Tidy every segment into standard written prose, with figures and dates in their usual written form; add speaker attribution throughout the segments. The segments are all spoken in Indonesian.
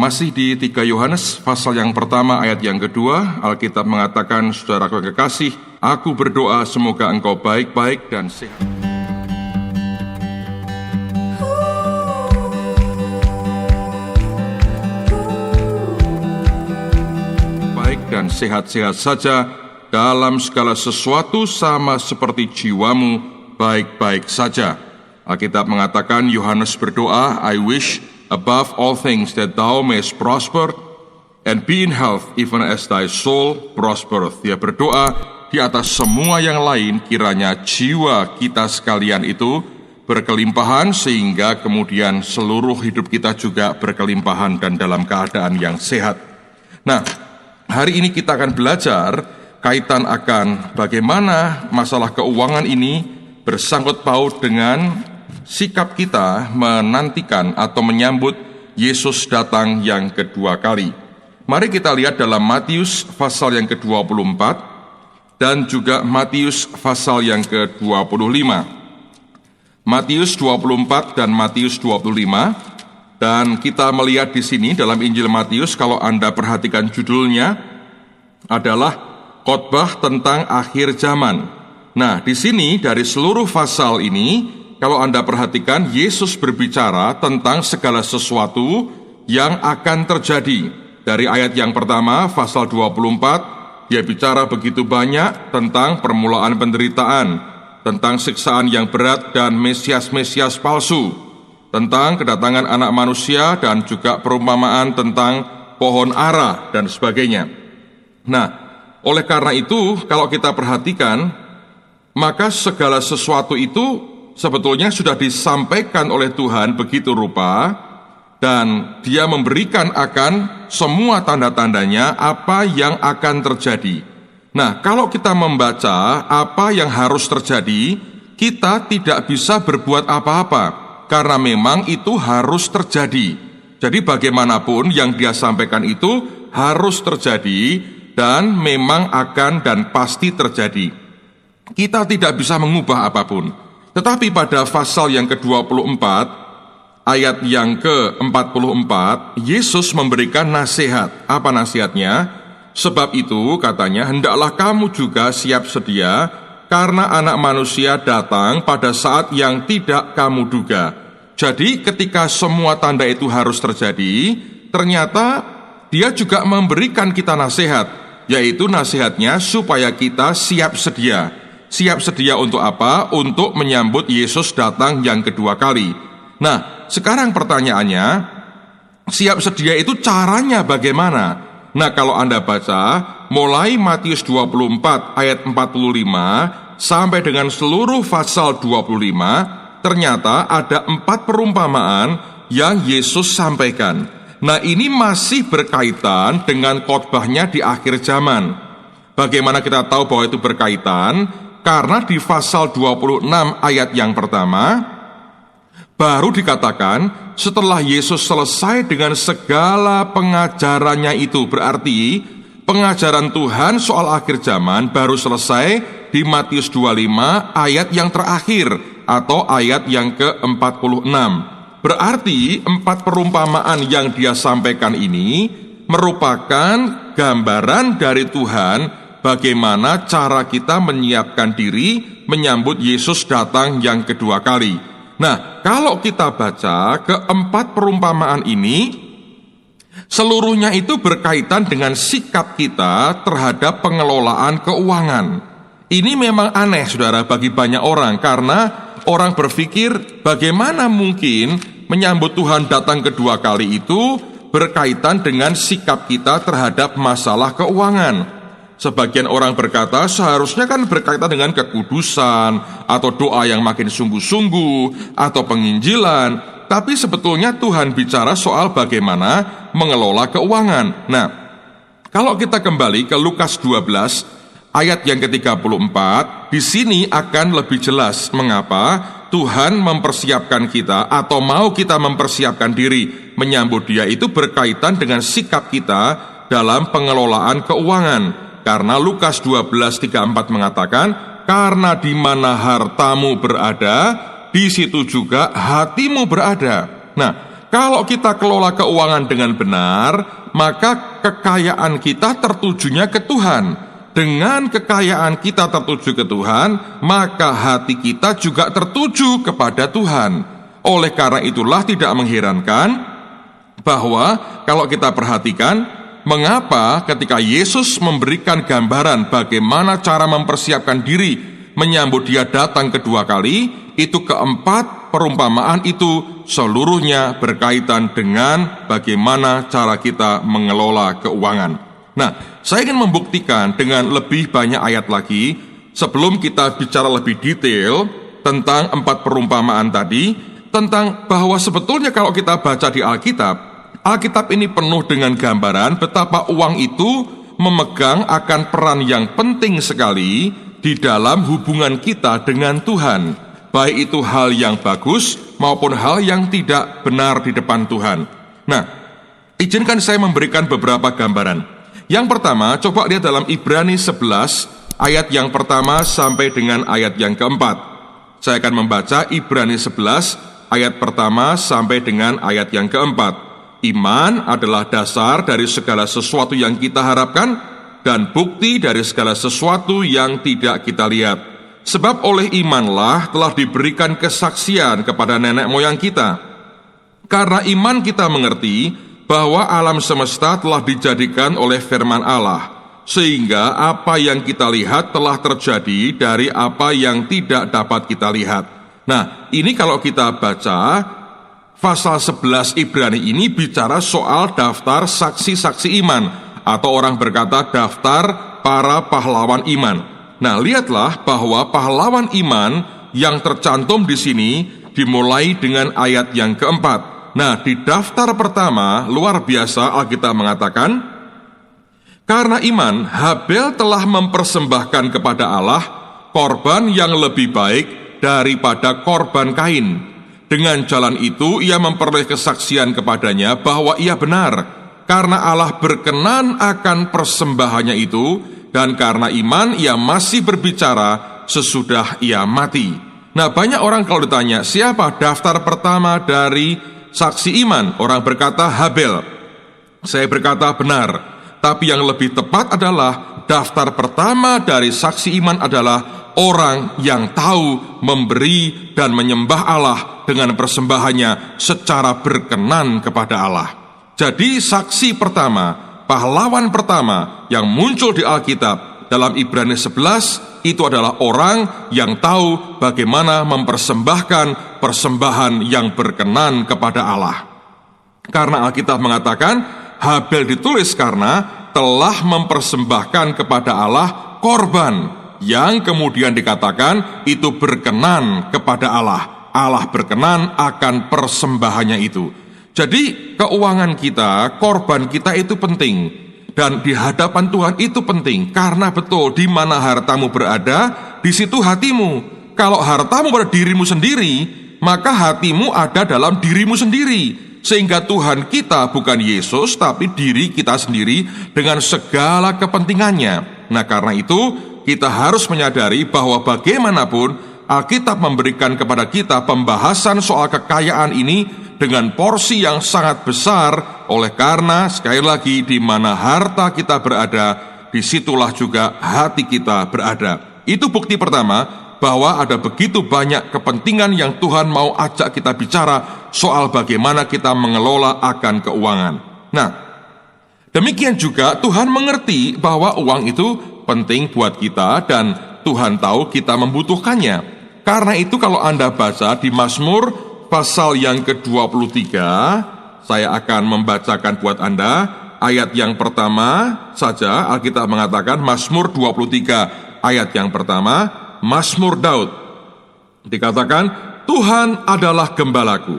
Speaker 1: Masih di 3 Yohanes pasal yang pertama ayat yang kedua, Alkitab mengatakan, saudaraku yang kekasih, aku berdoa semoga engkau baik-baik dan sehat. Baik dan sehat-sehat saja dalam segala sesuatu, sama seperti jiwamu baik-baik saja. Alkitab mengatakan, Yohanes berdoa, I wish above all things that thou mayest prosper and be in health even as thy soul prospereth. Dia berdoa di atas semua yang lain, kiranya jiwa kita sekalian itu berkelimpahan, sehingga kemudian seluruh hidup kita juga berkelimpahan dan dalam keadaan yang sehat. Nah, hari ini kita akan belajar kaitan akan bagaimana masalah keuangan ini bersangkut paut dengan sikap kita menantikan atau menyambut Yesus datang yang kedua kali. Mari kita lihat dalam Matius pasal yang ke-24 dan juga Matius pasal yang ke-25. Matius 24 dan Matius 25, dan kita melihat di sini dalam Injil Matius, kalau Anda perhatikan judulnya adalah khotbah tentang akhir zaman. Nah, di sini dari seluruh pasal ini, kalau Anda perhatikan, Yesus berbicara tentang segala sesuatu yang akan terjadi. Dari ayat yang pertama, pasal 24, dia bicara begitu banyak tentang permulaan penderitaan, tentang siksaan yang berat dan Mesias-Mesias palsu, tentang kedatangan anak manusia, dan juga perumpamaan tentang pohon ara dan sebagainya. Nah, oleh karena itu, kalau kita perhatikan, maka segala sesuatu itu sebetulnya sudah disampaikan oleh Tuhan begitu rupa, dan dia memberikan akan semua tanda-tandanya apa yang akan terjadi. Nah, kalau kita membaca apa yang harus terjadi, kita tidak bisa berbuat apa-apa, karena memang itu harus terjadi. Jadi bagaimanapun yang dia sampaikan itu harus terjadi, dan memang akan dan pasti terjadi. Kita tidak bisa mengubah apapun. Tetapi pada pasal yang ke-24, ayat yang ke-44, Yesus memberikan nasihat. Apa nasihatnya? Sebab itu, katanya, hendaklah kamu juga siap sedia, karena anak manusia datang pada saat yang tidak kamu duga. Jadi ketika semua tanda itu harus terjadi, ternyata dia juga memberikan kita nasihat, yaitu nasihatnya supaya kita siap sedia. Siap sedia untuk apa? Untuk menyambut Yesus datang yang kedua kali. Nah, sekarang pertanyaannya, siap sedia itu caranya bagaimana? Nah, kalau Anda baca, mulai Matius 24 ayat 45 sampai dengan seluruh pasal 25, ternyata ada 4 perumpamaan yang Yesus sampaikan. Nah, ini masih berkaitan dengan khotbahnya di akhir zaman. Bagaimana kita tahu bahwa itu berkaitan? Karena di pasal 26 ayat yang pertama, baru dikatakan setelah Yesus selesai dengan segala pengajarannya itu, berarti pengajaran Tuhan soal akhir zaman baru selesai di Matius 25 ayat yang terakhir atau ayat yang ke-46. Berarti 4 perumpamaan yang dia sampaikan ini merupakan gambaran dari Tuhan bagaimana cara kita menyiapkan diri menyambut Yesus datang yang kedua kali. Nah, kalau kita baca ke-4 perumpamaan ini, seluruhnya itu berkaitan dengan sikap kita terhadap pengelolaan keuangan. Ini memang aneh, saudara, bagi banyak orang, karena orang berpikir bagaimana mungkin menyambut Tuhan datang kedua kali itu berkaitan dengan sikap kita terhadap masalah keuangan. Sebagian orang berkata seharusnya kan berkaitan dengan kekudusan atau doa yang makin sungguh-sungguh atau penginjilan. Tapi sebetulnya Tuhan bicara soal bagaimana mengelola keuangan. Nah, kalau kita kembali ke Lukas 12 ayat yang ke-34, di sini akan lebih jelas mengapa Tuhan mempersiapkan kita atau mau kita mempersiapkan diri menyambut Dia itu berkaitan dengan sikap kita dalam pengelolaan keuangan. Karena Lukas 12:34 mengatakan, karena di mana hartamu berada, di situ juga hatimu berada. Nah, kalau kita kelola keuangan dengan benar, maka kekayaan kita tertujunya ke Tuhan. Dengan kekayaan kita tertuju ke Tuhan, maka hati kita juga tertuju kepada Tuhan. Oleh karena itulah tidak mengherankan bahwa kalau kita perhatikan, mengapa ketika Yesus memberikan gambaran bagaimana cara mempersiapkan diri menyambut Dia datang kedua kali, itu keempat perumpamaan itu seluruhnya berkaitan dengan bagaimana cara kita mengelola keuangan. Nah, saya ingin membuktikan dengan lebih banyak ayat lagi sebelum kita bicara lebih detail tentang 4 perumpamaan tadi, tentang bahwa sebetulnya kalau kita baca di Alkitab ini penuh dengan gambaran betapa uang itu memegang akan peran yang penting sekali di dalam hubungan kita dengan Tuhan, baik itu hal yang bagus maupun hal yang tidak benar di depan Tuhan. Nah, izinkan saya memberikan beberapa gambaran. Yang pertama, coba lihat dalam Ibrani 11, ayat yang pertama sampai dengan ayat yang keempat. Saya akan membaca Ibrani 11, ayat pertama sampai dengan ayat yang keempat. Iman adalah dasar dari segala sesuatu yang kita harapkan, dan bukti dari segala sesuatu yang tidak kita lihat. Sebab oleh imanlah telah diberikan kesaksian kepada nenek moyang kita. Karena iman kita mengerti bahwa alam semesta telah dijadikan oleh firman Allah, sehingga apa yang kita lihat telah terjadi dari apa yang tidak dapat kita lihat. Nah, ini kalau kita baca pasal 11 Ibrani ini bicara soal daftar saksi-saksi iman, atau orang berkata daftar para pahlawan iman. Nah, lihatlah bahwa pahlawan iman yang tercantum di sini dimulai dengan ayat yang keempat. Nah, di daftar pertama, luar biasa Alkitab mengatakan, karena iman, Habel telah mempersembahkan kepada Allah korban yang lebih baik daripada korban Kain. Dengan jalan itu, ia memperoleh kesaksian kepadanya bahwa ia benar, karena Allah berkenan akan persembahannya itu, dan karena iman, ia masih berbicara sesudah ia mati. Nah, banyak orang kalau ditanya, siapa daftar pertama dari saksi iman? Orang berkata Habel. Saya berkata benar, tapi yang lebih tepat adalah daftar pertama dari saksi iman adalah orang yang tahu memberi dan menyembah Allah dengan persembahannya secara berkenan kepada Allah. Jadi saksi pertama, pahlawan pertama yang muncul di Alkitab dalam Ibrani 11 itu adalah orang yang tahu bagaimana mempersembahkan persembahan yang berkenan kepada Allah. Karena Alkitab mengatakan Habel ditulis karena telah mempersembahkan kepada Allah korban yang kemudian dikatakan itu berkenan kepada Allah. Allah berkenan akan persembahannya itu. Jadi keuangan kita, korban kita itu penting. Dan di hadapan Tuhan itu penting, karena betul di mana hartamu berada, di situ hatimu. Kalau hartamu pada dirimu sendiri, maka hatimu ada dalam dirimu sendiri. Sehingga Tuhan kita bukan Yesus, tapi diri kita sendiri dengan segala kepentingannya. Nah, karena itu kita harus menyadari bahwa bagaimanapun Alkitab memberikan kepada kita pembahasan soal kekayaan ini dengan porsi yang sangat besar. Oleh karena sekali lagi di mana harta kita berada, disitulah juga hati kita berada. Itu bukti pertama bahwa ada begitu banyak kepentingan yang Tuhan mau ajak kita bicara soal bagaimana kita mengelola akan keuangan. Nah, demikian juga Tuhan mengerti bahwa uang itu penting buat kita dan Tuhan tahu kita membutuhkannya. Karena itu kalau Anda baca di Mazmur pasal yang ke-23, saya akan membacakan buat Anda ayat yang pertama saja. Alkitab mengatakan Mazmur 23 ayat yang pertama, Mazmur Daud. Dikatakan, Tuhan adalah gembalaku,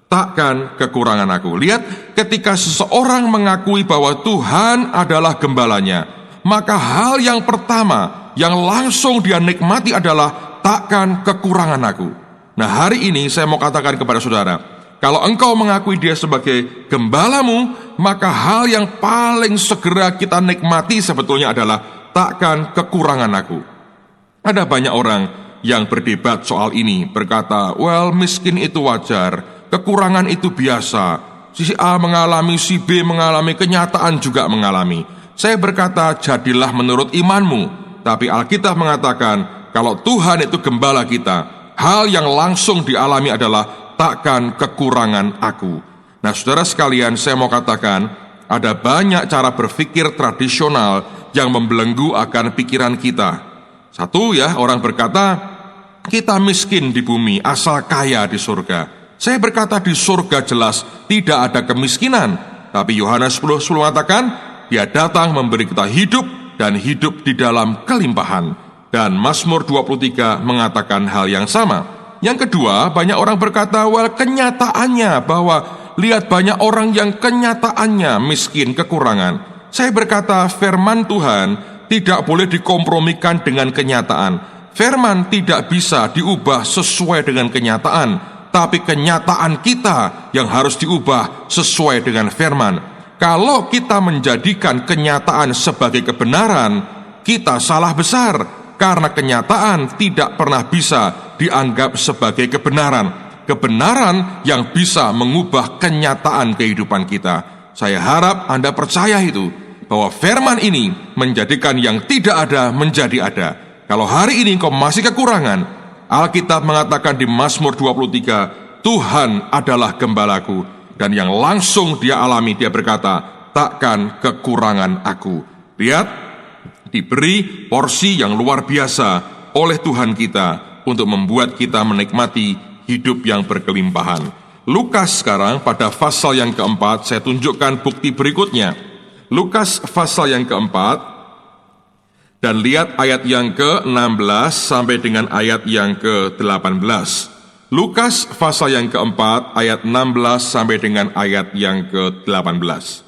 Speaker 1: takkan kekurangan aku. Lihat, ketika seseorang mengakui bahwa Tuhan adalah gembalanya, maka hal yang pertama yang langsung dia nikmati adalah takkan kekurangan aku. Nah, hari ini saya mau katakan kepada saudara, kalau engkau mengakui dia sebagai gembalamu, maka hal yang paling segera kita nikmati sebetulnya adalah takkan kekurangan aku. Ada banyak orang yang berdebat soal ini, berkata, well, miskin itu wajar, Kekurangan itu biasa. Si A mengalami, si B mengalami, kenyataan juga mengalami. Saya berkata, jadilah menurut imanmu. Tapi Alkitab mengatakan, kalau Tuhan itu gembala kita, hal yang langsung dialami adalah takkan kekurangan aku. Nah, saudara sekalian, saya mau katakan, ada banyak cara berpikir tradisional yang membelenggu akan pikiran kita. Satu ya, orang berkata, kita miskin di bumi, asal kaya di surga. Saya berkata di surga jelas tidak ada kemiskinan. Tapi Yohanes 10 mengatakan, Dia datang memberi kita hidup dan hidup di dalam kelimpahan. Dan Mazmur 23 mengatakan hal yang sama. Yang kedua, banyak orang berkata, kenyataannya bahwa lihat banyak orang yang kenyataannya miskin, kekurangan. Saya berkata, firman Tuhan tidak boleh dikompromikan dengan kenyataan. Firman tidak bisa diubah sesuai dengan kenyataan, tapi kenyataan kita yang harus diubah sesuai dengan firman. Kalau kita menjadikan kenyataan sebagai kebenaran, kita salah besar, karena kenyataan tidak pernah bisa dianggap sebagai kebenaran. Kebenaran yang bisa mengubah kenyataan kehidupan kita. Saya harap Anda percaya itu, bahwa firman ini menjadikan yang tidak ada menjadi ada. Kalau hari ini kau masih kekurangan, Alkitab mengatakan di Mazmur 23, Tuhan adalah gembalaku, dan yang langsung dia alami, dia berkata, takkan kekurangan aku. Lihat, diberi porsi yang luar biasa oleh Tuhan kita untuk membuat kita menikmati hidup yang berkelimpahan. Lukas sekarang pada pasal yang keempat, saya tunjukkan bukti berikutnya. Lukas pasal yang keempat, dan lihat ayat yang ke-16 sampai dengan ayat yang ke-18. Lukas pasal yang keempat, ayat 16 sampai dengan ayat yang ke-18.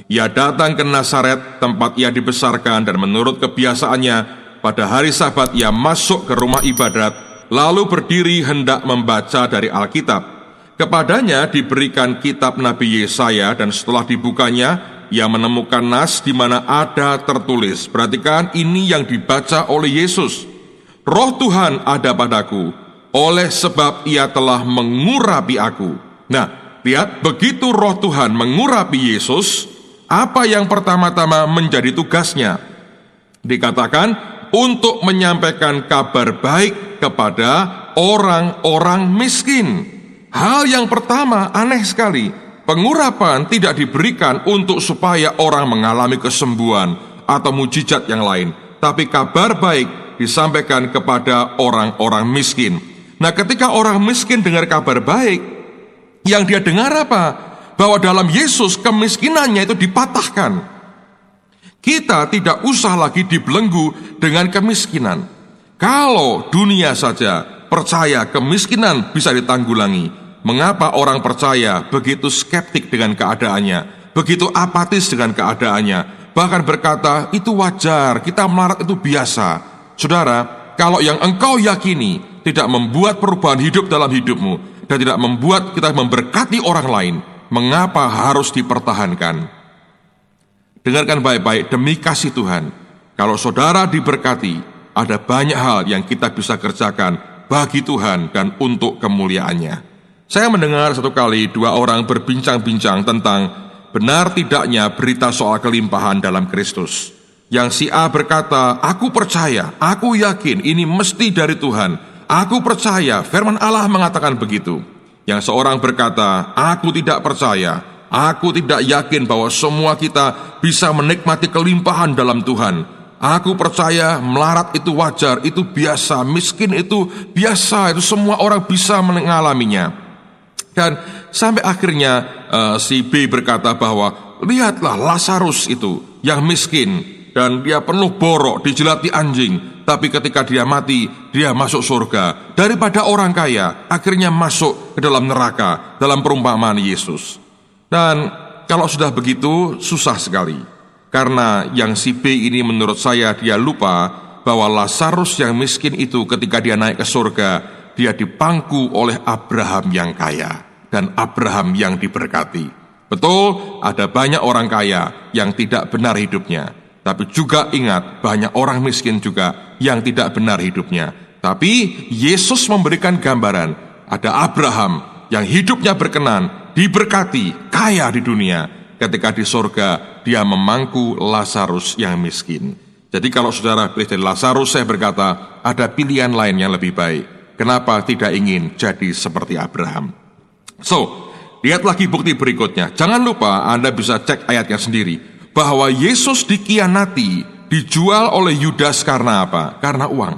Speaker 1: Ia datang ke Nazaret, tempat ia dibesarkan, dan menurut kebiasaannya, pada hari Sabat ia masuk ke rumah ibadat, lalu berdiri hendak membaca dari Alkitab. Kepadanya diberikan kitab Nabi Yesaya, dan setelah dibukanya, ia menemukan nas di mana ada tertulis. Perhatikan, ini yang dibaca oleh Yesus. Roh Tuhan ada padaku, oleh sebab ia telah mengurapi aku. Nah, lihat, begitu roh Tuhan mengurapi Yesus, apa yang pertama-tama menjadi tugasnya? Dikatakan, untuk menyampaikan kabar baik kepada orang-orang miskin. Hal yang pertama aneh sekali. Pengurapan tidak diberikan untuk supaya orang mengalami kesembuhan atau mujizat yang lain, tapi kabar baik disampaikan kepada orang-orang miskin. Nah, ketika orang miskin dengar kabar baik, yang dia dengar apa? Bahwa dalam Yesus kemiskinannya itu dipatahkan. Kita tidak usah lagi dibelenggu dengan kemiskinan. Kalau dunia saja percaya kemiskinan bisa ditanggulangi, mengapa orang percaya begitu skeptik dengan keadaannya, begitu apatis dengan keadaannya, bahkan berkata, itu wajar, kita melarat itu biasa. Saudara, kalau yang engkau yakini tidak membuat perubahan hidup dalam hidupmu, dan tidak membuat kita memberkati orang lain, mengapa harus dipertahankan? Dengarkan baik-baik, demi kasih Tuhan, kalau saudara diberkati, ada banyak hal yang kita bisa kerjakan bagi Tuhan dan untuk kemuliaannya. Saya mendengar satu kali dua orang berbincang-bincang tentang benar tidaknya berita soal kelimpahan dalam Kristus. Yang si A berkata, aku percaya, aku yakin ini mesti dari Tuhan. Aku percaya, firman Allah mengatakan begitu. Yang seorang berkata, aku tidak percaya, aku tidak yakin bahwa semua kita bisa menikmati kelimpahan dalam Tuhan. Aku percaya melarat itu wajar, itu biasa, miskin itu biasa, itu semua orang bisa mengalaminya. Dan sampai akhirnya si B berkata bahwa lihatlah Lazarus itu yang miskin dan dia penuh borok, dijilati anjing, tapi ketika dia mati dia masuk surga. Daripada orang kaya akhirnya masuk ke dalam neraka, dalam perumpamaan Yesus. Dan kalau sudah begitu susah sekali, karena yang si B ini menurut saya dia lupa bahwa Lazarus yang miskin itu ketika dia naik ke surga, dia dipangku oleh Abraham yang kaya dan Abraham yang diberkati. Betul, ada banyak orang kaya yang tidak benar hidupnya, tapi juga ingat, banyak orang miskin juga yang tidak benar hidupnya. Tapi Yesus memberikan gambaran, ada Abraham yang hidupnya berkenan, diberkati, kaya di dunia. Ketika di sorga, dia memangku Lazarus yang miskin. Jadi kalau saudara pilih jadi Lazarus, saya berkata, ada pilihan lain yang lebih baik. Kenapa tidak ingin jadi seperti Abraham? So, lihat lagi bukti berikutnya. Jangan lupa Anda bisa cek ayatnya sendiri, bahwa Yesus dikhianati, dijual oleh Yudas karena apa? Karena uang.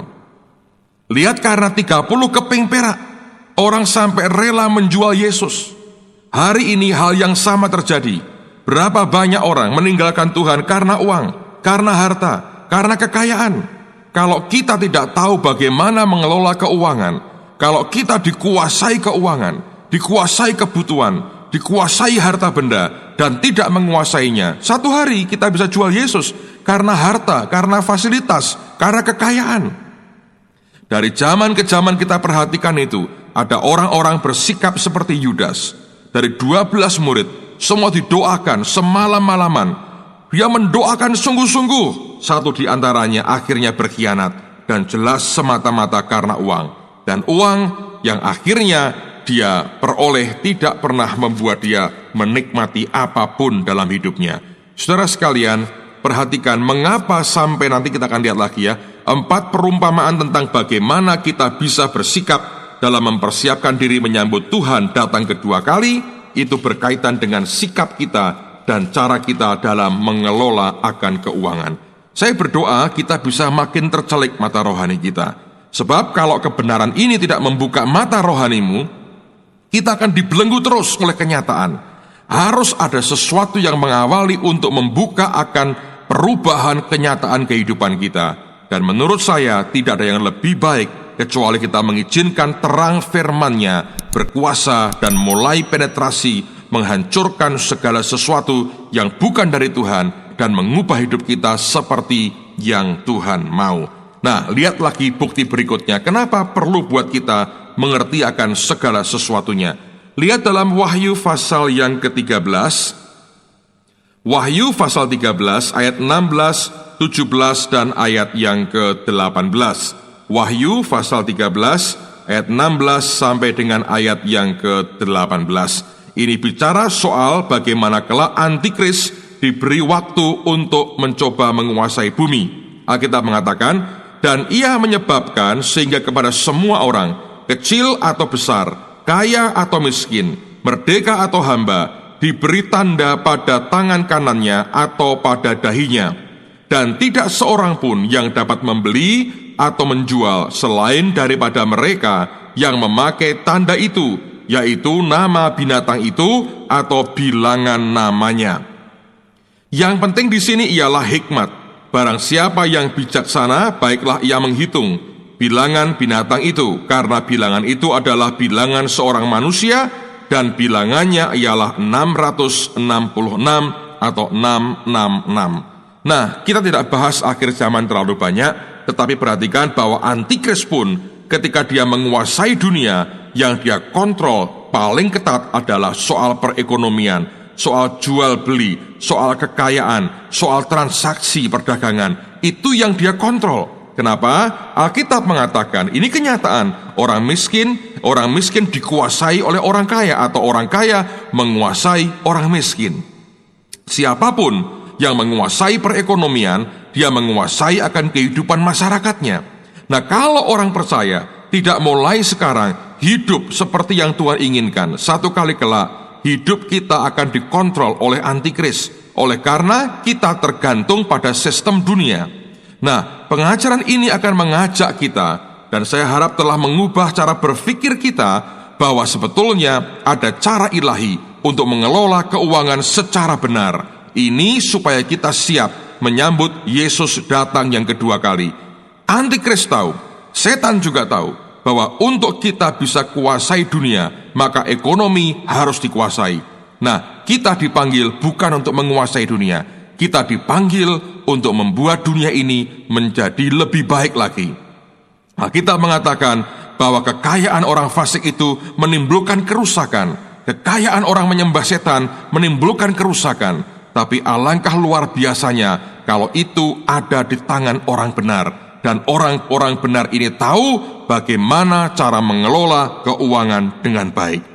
Speaker 1: Lihat, karena 30 keping perak, orang sampai rela menjual Yesus. Hari ini hal yang sama terjadi. Berapa banyak orang meninggalkan Tuhan karena uang, karena harta, karena kekayaan. Kalau kita tidak tahu bagaimana mengelola keuangan, kalau kita dikuasai keuangan, dikuasai kebutuhan, dikuasai harta benda, dan tidak menguasainya, satu hari kita bisa jual Yesus karena harta, karena fasilitas, karena kekayaan. Dari zaman ke zaman kita perhatikan itu, ada orang-orang bersikap seperti Yudas. Dari 12 murid, semua didoakan semalam-malaman. Dia mendoakan sungguh-sungguh. Satu di antaranya akhirnya berkhianat, dan jelas semata-mata karena uang. Dan uang yang akhirnya dia peroleh tidak pernah membuat dia menikmati apapun dalam hidupnya. Saudara sekalian, perhatikan mengapa sampai nanti kita akan lihat lagi ya, 4 perumpamaan tentang bagaimana kita bisa bersikap dalam mempersiapkan diri menyambut Tuhan datang kedua kali. Itu berkaitan dengan sikap kita dan cara kita dalam mengelola akan keuangan. Saya berdoa kita bisa makin tercelik mata rohani kita. Sebab kalau kebenaran ini tidak membuka mata rohanimu, kita akan dibelenggu terus oleh kenyataan. Harus ada sesuatu yang mengawali untuk membuka akan perubahan kenyataan kehidupan kita. Dan menurut saya tidak ada yang lebih baik kecuali kita mengizinkan terang firman-Nya berkuasa dan mulai penetrasi, menghancurkan segala sesuatu yang bukan dari Tuhan dan mengubah hidup kita seperti yang Tuhan mau. Nah, lihat lagi bukti berikutnya. Kenapa perlu buat kita mengerti akan segala sesuatunya? Lihat dalam Wahyu pasal yang ke-13. Wahyu pasal 13 ayat 16, 17 dan ayat yang ke-18. Wahyu pasal 13 ayat 16 sampai dengan ayat yang ke-18. Ini bicara soal bagaimana kelak antikris diberi waktu untuk mencoba menguasai bumi. Alkitab mengatakan, dan ia menyebabkan sehingga kepada semua orang, kecil atau besar, kaya atau miskin, merdeka atau hamba, diberi tanda pada tangan kanannya atau pada dahinya. Dan tidak seorang pun yang dapat membeli atau menjual selain daripada mereka yang memakai tanda itu, yaitu nama binatang itu atau bilangan namanya. Yang penting di sini ialah hikmat. Barang siapa yang bijaksana, baiklah ia menghitung bilangan binatang itu, karena bilangan itu adalah bilangan seorang manusia, dan bilangannya ialah 666 atau 666. Nah, kita tidak bahas akhir zaman terlalu banyak, tetapi perhatikan bahwa antikris pun ketika dia menguasai dunia, yang dia kontrol paling ketat adalah soal perekonomian, soal jual beli, soal kekayaan, soal transaksi perdagangan. Itu yang dia kontrol. Kenapa? Alkitab mengatakan, ini kenyataan, orang miskin dikuasai oleh orang kaya, atau orang kaya menguasai orang miskin. Siapapun yang menguasai perekonomian, dia menguasai akan kehidupan masyarakatnya. Nah, kalau orang percaya tidak mulai sekarang hidup seperti yang Tuhan inginkan, satu kali kelak hidup kita akan dikontrol oleh antikris, oleh karena kita tergantung pada sistem dunia. Nah, pengajaran ini akan mengajak kita, dan saya harap telah mengubah cara berpikir kita, bahwa sebetulnya ada cara ilahi untuk mengelola keuangan secara benar. Ini supaya kita siap menyambut Yesus datang yang kedua kali. Antikris tahu, setan juga tahu, bahwa untuk kita bisa kuasai dunia, maka ekonomi harus dikuasai. Nah, kita dipanggil bukan untuk menguasai dunia, kita dipanggil untuk membuat dunia ini menjadi lebih baik lagi. Nah, kita mengatakan bahwa kekayaan orang fasik itu menimbulkan kerusakan, kekayaan orang menyembah setan menimbulkan kerusakan. Tapi alangkah luar biasanya kalau itu ada di tangan orang benar, dan orang-orang benar ini tahu bagaimana cara mengelola keuangan dengan baik.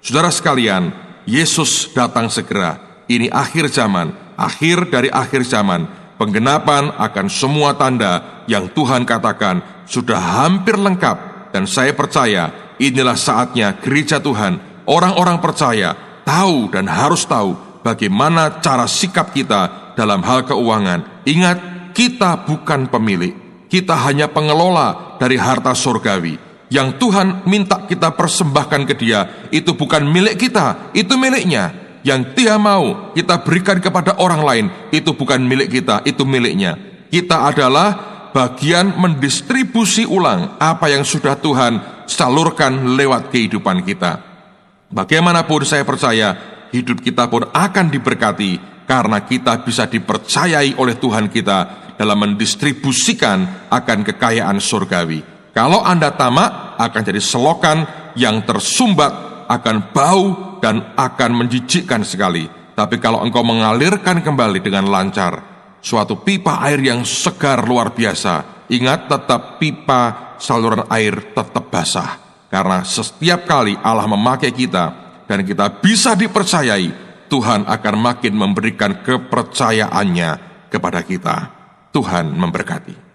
Speaker 1: Saudara sekalian, Yesus datang segera. Ini akhir zaman, akhir dari akhir zaman. Penggenapan akan semua tanda yang Tuhan katakan sudah hampir lengkap. Dan saya percaya inilah saatnya gereja Tuhan, orang-orang percaya, tahu dan harus tahu bagaimana cara sikap kita dalam hal keuangan. Ingat, kita bukan pemilik, kita hanya pengelola dari harta surgawi. Yang Tuhan minta kita persembahkan ke Dia, itu bukan milik kita, itu miliknya. Yang Dia mau kita berikan kepada orang lain, itu bukan milik kita, itu miliknya. Kita adalah bagian mendistribusi ulang apa yang sudah Tuhan salurkan lewat kehidupan kita. Bagaimanapun saya percaya, hidup kita pun akan diberkati karena kita bisa dipercayai oleh Tuhan kita dalam mendistribusikan akan kekayaan surgawi. Kalau Anda tamak, akan jadi selokan yang tersumbat, akan bau dan akan menjijikkan sekali. Tapi kalau engkau mengalirkan kembali dengan lancar, suatu pipa air yang segar luar biasa, ingat tetap pipa saluran air tetap basah. Karena setiap kali Allah memakai kita dan kita bisa dipercayai, Tuhan akan makin memberikan kepercayaannya kepada kita. Tuhan memberkati.